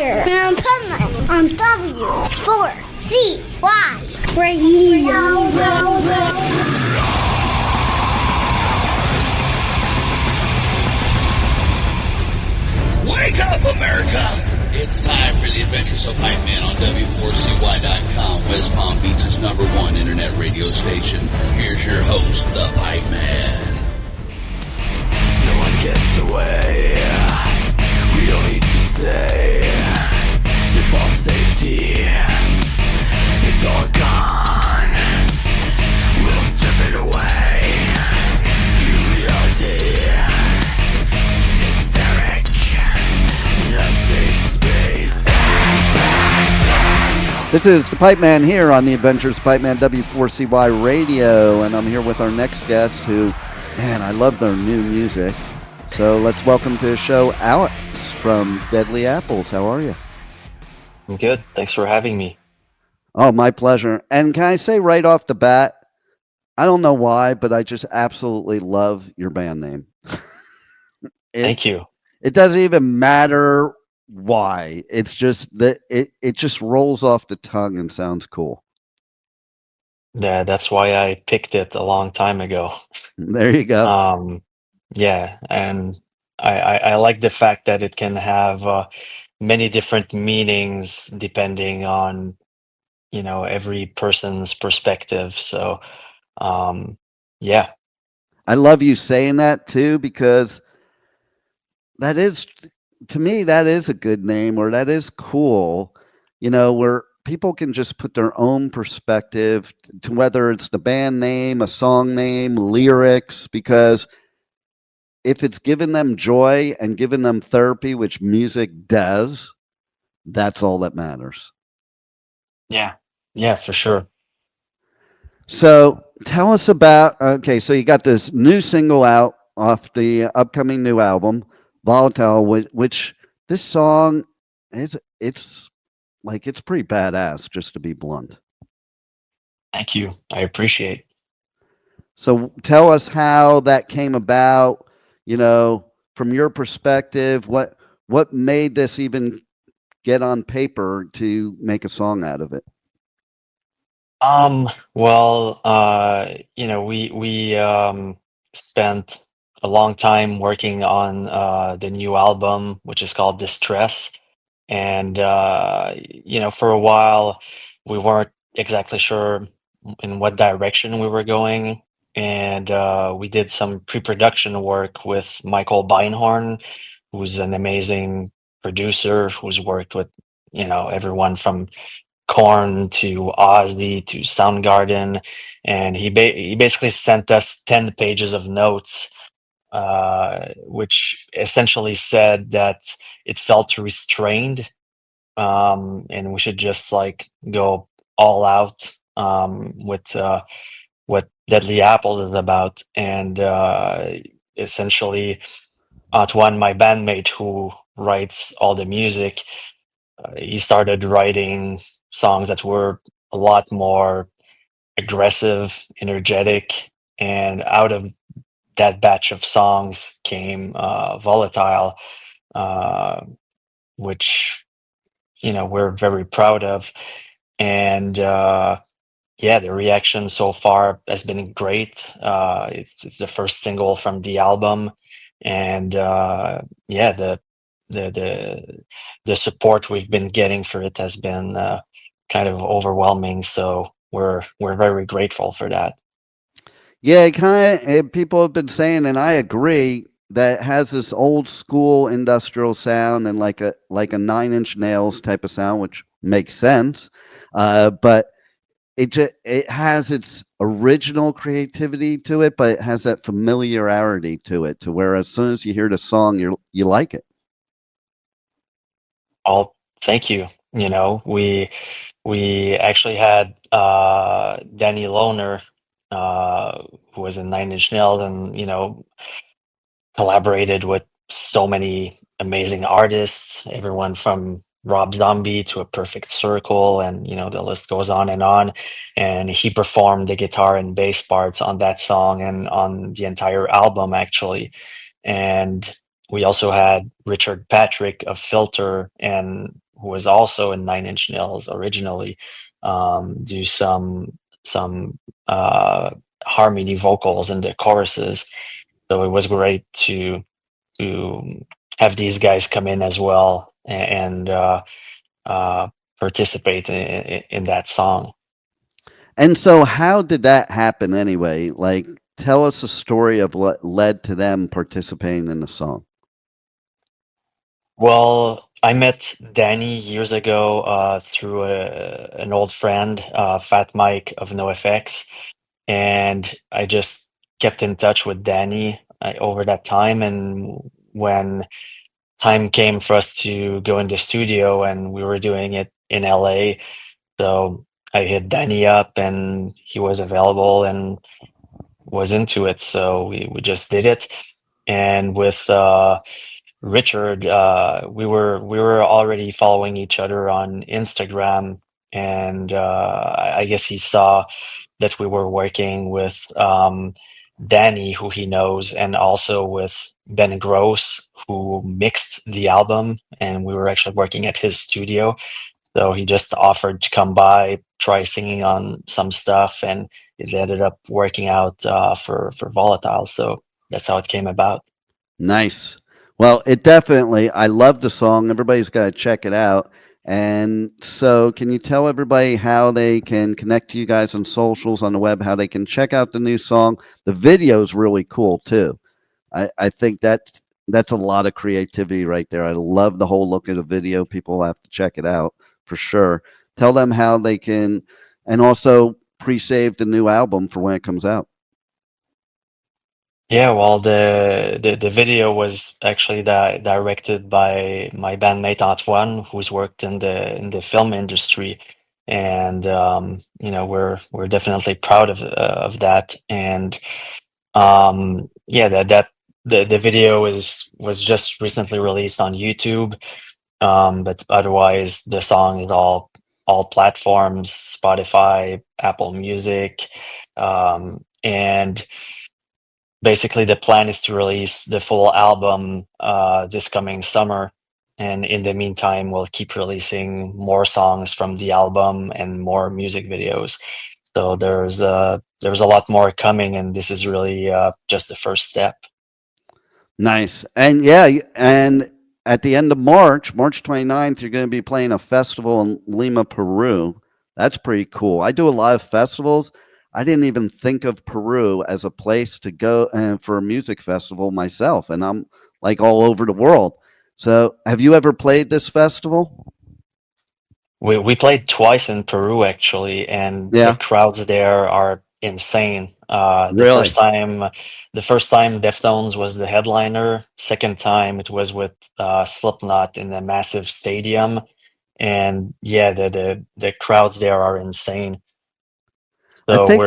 Adventure and Puntland on W4CY Radio. Wake up, America! It's time for the Adventures of Pipeman on W4CY.com, West Palm Beach's #1 internet radio station. Here's your host, the Pipeman. No one gets away. We don't need to stay. Your false safety, it's all gone. We'll strip it away. New reality, hysteric, unsafe space. This is the Pipeman here on the Adventures of Pipeman W4CY Radio, and I'm here with our next guest who, man, I love their new music. So let's welcome to the show Alex from Deadly Apples. How are you? I'm good. Thanks for having me. Oh, my pleasure. And can I say right off the bat, I don't know why, but I just absolutely love your band name. Thank you. It doesn't even matter why. It's just that it just rolls off the tongue and sounds cool. Yeah, that's why I picked it a long time ago. There you go. Yeah, and I like the fact that it can have many different meanings depending on, every person's perspective. So, yeah. I love you saying that too, because that is, to me, that is a good name, or that is cool, where people can just put their own perspective to whether it's the band name, a song name, lyrics, because if it's giving them joy and giving them therapy, which music does, that's all that matters. Yeah, for sure. So tell us about, okay, so you got this new single out off the upcoming new album, Volatile, which this song it's pretty badass, just to be blunt. Thank you. I appreciate. So tell us how that came about, from your perspective, what made this even get on paper to make a song out of it? Well, we spent a long time working on the new album, which is called Distress. And, for a while, we weren't exactly sure in what direction we were going. And we did some pre-production work with Michael Beinhorn, who's an amazing producer who's worked with, everyone from Korn to Ozzy to Soundgarden. And he basically sent us 10 pages of notes, which essentially said that it felt restrained, and we should just go all out with what Deadly Apples is about. And essentially, Antoine, my bandmate who writes all the music, he started writing songs that were a lot more aggressive, energetic, and out of that batch of songs came Volatile, which we're very proud of. And the reaction so far has been great. It's the first single from the album, and the support we've been getting for it has been kind of overwhelming. So we're very grateful for that. Yeah, people have been saying, and I agree, that it has this old school industrial sound and like a Nine Inch Nails type of sound, which makes sense. But it has its original creativity to it, but it has that familiarity to it, to where as soon as you hear the song, you like it. Oh, thank you. We actually had Danny Lohner, who was in Nine Inch Nails, and collaborated with so many amazing artists, everyone from Rob Zombie to A Perfect Circle, and the list goes on. And he performed the guitar and bass parts on that song and on the entire album, actually. And we also had Richard Patrick of Filter, and who was also in Nine Inch Nails originally, do some harmony vocals in the choruses. So it was great to have these guys come in as well and participate in that song. And so how did that happen anyway? Like, tell us a story of what led to them participating in the song. Well, I met Danny years ago through an old friend, Fat Mike of NoFX, and I just kept in touch with Danny over that time. And when time came for us to go in the studio, and we were doing it in LA, so I hit Danny up, and he was available and was into it. So we just did it, and with Richard, we were already following each other on Instagram, and I guess he saw that we were working with Danny, who he knows, and also with Ben Gross, who mixed the album, and we were actually working at his studio. So he just offered to come by, try singing on some stuff, and it ended up working out for Volatile. So that's how it came about. Nice. Well, it definitely, I love the song. Everybody's got to check it out. And so, can you tell everybody how they can connect to you guys on socials, on the web, how they can check out the new song? The video is really cool too. I think that's a lot of creativity right there. I love the whole look of the video. People have to check it out for sure. Tell them how they can, and also pre-save the new album for when it comes out. Yeah, well, the video was actually directed by my bandmate Antoine, who's worked in the film industry, and we're definitely proud of that. And yeah, that the video was just recently released on YouTube, but otherwise the song is all platforms, Spotify, Apple Music, and basically the plan is to release the full album this coming summer, and in the meantime we'll keep releasing more songs from the album and more music videos. So there's a lot more coming, and this is really just the first step. Nice. And yeah, and at the end of March, March 29th, you're going to be playing a festival in Lima, Peru. That's pretty cool. I do a lot of festivals. I didn't even think of Peru as a place to go for a music festival myself, and I'm like all over the world. So, have you ever played this festival? We played twice in Peru actually, and the Yeah, crowds there are insane. really. The first time Deftones was the headliner. Second time it was with Slipknot in a massive stadium, and yeah, the crowds there are insane. I So think,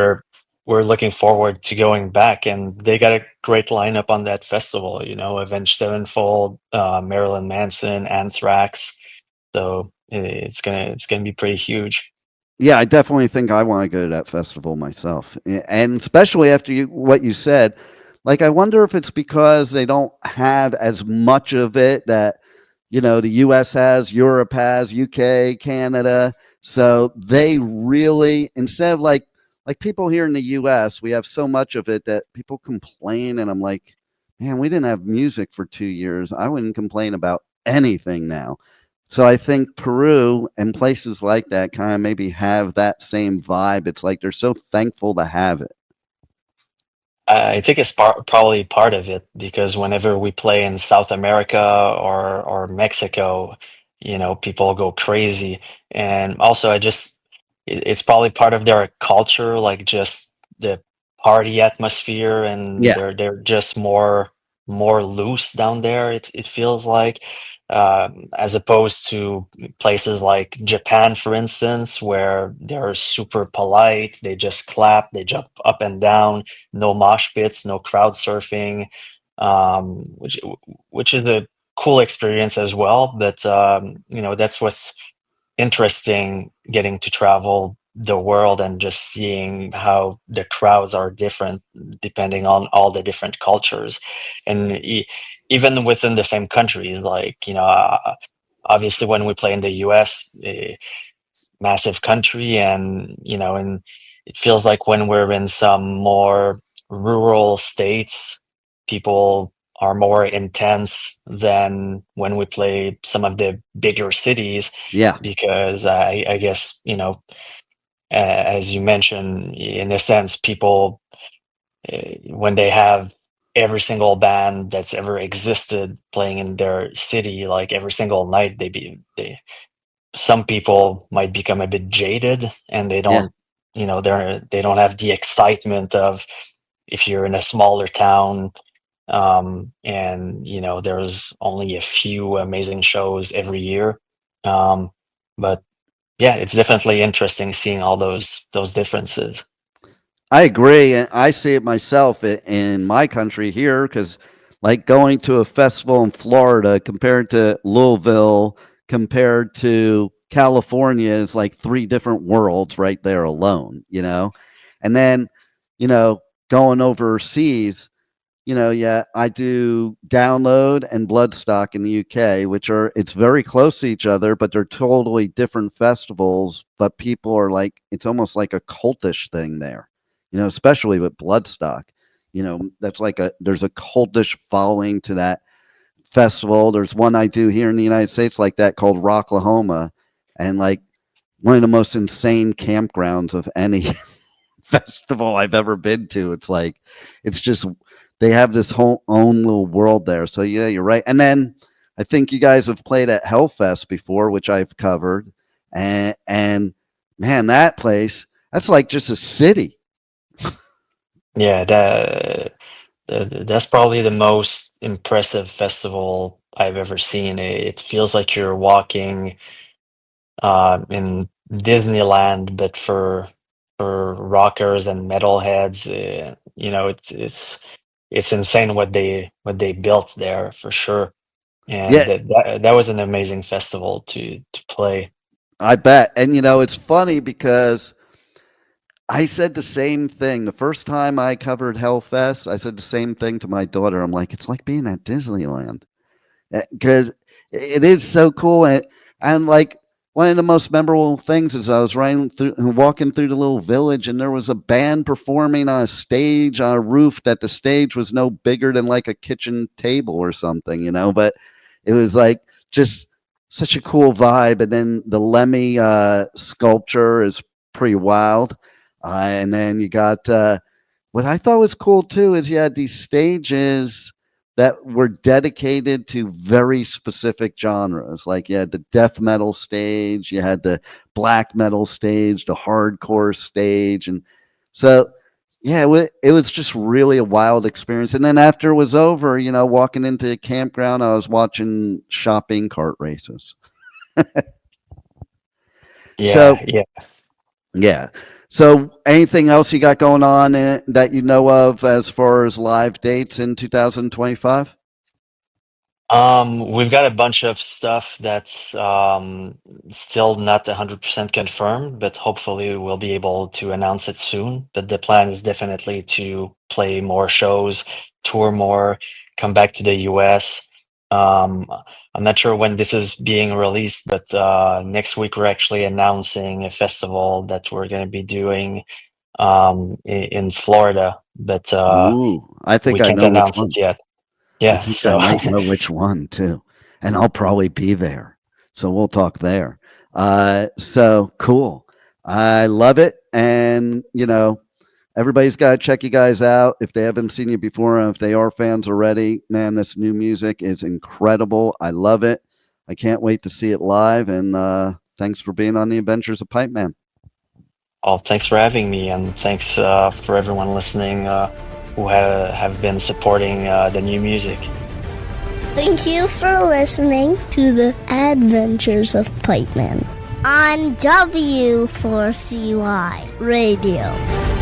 we're looking forward to going back, and they got a great lineup on that festival. Avenged Sevenfold, Marilyn Manson, Anthrax. So it's gonna be pretty huge. yeah, I definitely think I want to go to that festival myself, and especially after what you said. Like, I wonder if it's because they don't have as much of it that the US has, Europe has, UK, Canada. So they really, instead of like people here in the US, we have so much of it that people complain, and I'm like, man, we didn't have music for 2 years. I wouldn't complain about anything now. So I think Peru and places like that kind of maybe have that same vibe. It's like they're so thankful to have it. I think it's probably part of it, because whenever we play in South America or Mexico, people go crazy. And also, it's probably part of their culture, like just the party atmosphere, and Yeah. they're just more loose down there. It feels like, as opposed to places like Japan, for instance, where they're super polite. They just clap, they jump up and down, no mosh pits, no crowd surfing, which is a cool experience as well. But that's what's interesting, getting to travel the world and just seeing how the crowds are different depending on all the different cultures, and even within the same country. Like, obviously when we play in the US, massive country, and and it feels like when we're in some more rural states, people are more intense than when we play some of the bigger cities, Yeah. because I guess as you mentioned, in a sense, people when they have every single band that's ever existed playing in their city, like every single night, they some people might become a bit jaded, and they Yeah. don't they don't have the excitement of if you're in a smaller town, and there's only a few amazing shows every year. But yeah, it's definitely interesting seeing all those differences. I agree, and I see it myself in my country here because, like, going to a festival in Florida compared to Louisville, compared to California, is like three different worlds right there alone, And then, going overseas, yeah, I do Download and Bloodstock in the UK, it's very close to each other, but they're totally different festivals. But people are like, it's almost like a cultish thing there, especially with Bloodstock. That's there's a cultish following to that festival. There's one I do here in the United States like that called Rocklahoma, and like one of the most insane campgrounds of any festival I've ever been to. It's just they have this whole own little world there. So yeah, you're right. And then I think you guys have played at Hellfest before, which I've covered, and man, that place, that's like just a city. Yeah, that's probably the most impressive festival I've ever seen. It feels like you're walking in Disneyland, but for rockers and metalheads. It's insane what they built there, for sure. And Yeah, that was an amazing festival to play. I bet. And it's funny because I said the same thing. The first time I covered Hellfest, I said the same thing to my daughter. I'm like, it's like being at Disneyland. Because it is so cool. And like one of the most memorable things is I was walking through the little village, and there was a band performing on a stage on a roof that the stage was no bigger than like a kitchen table or something, but it was like just such a cool vibe. And then the Lemmy sculpture is pretty wild. And then you got what I thought was cool too is you had these stages that were dedicated to very specific genres. Like you had the death metal stage, you had the black metal stage, the hardcore stage. And so, yeah, it was just really a wild experience. And then after it was over, walking into the campground, I was watching shopping cart races. Yeah. So anything else you got going on that you know of as far as live dates in 2025? We've got a bunch of stuff that's still not 100% confirmed, but hopefully we'll be able to announce it soon. But the plan is definitely to play more shows, tour more, come back to the US. I'm not sure when this is being released, but next week we're actually announcing a festival that we're going to be doing in Florida, but Ooh, I think we I can't know which announce one. it yet. I Yeah, think I so might know which one too. And I'll probably be there. So we'll talk there. So cool. I love it. And, everybody's got to check you guys out if they haven't seen you before. And if they are fans already, man, this new music is incredible. I love it. I can't wait to see it live. And thanks for being on the Adventures of Pipeman. oh, thanks for having me, and thanks for everyone listening who have been supporting the new music. Thank you for listening to the Adventures of Pipeman on W4CY Radio.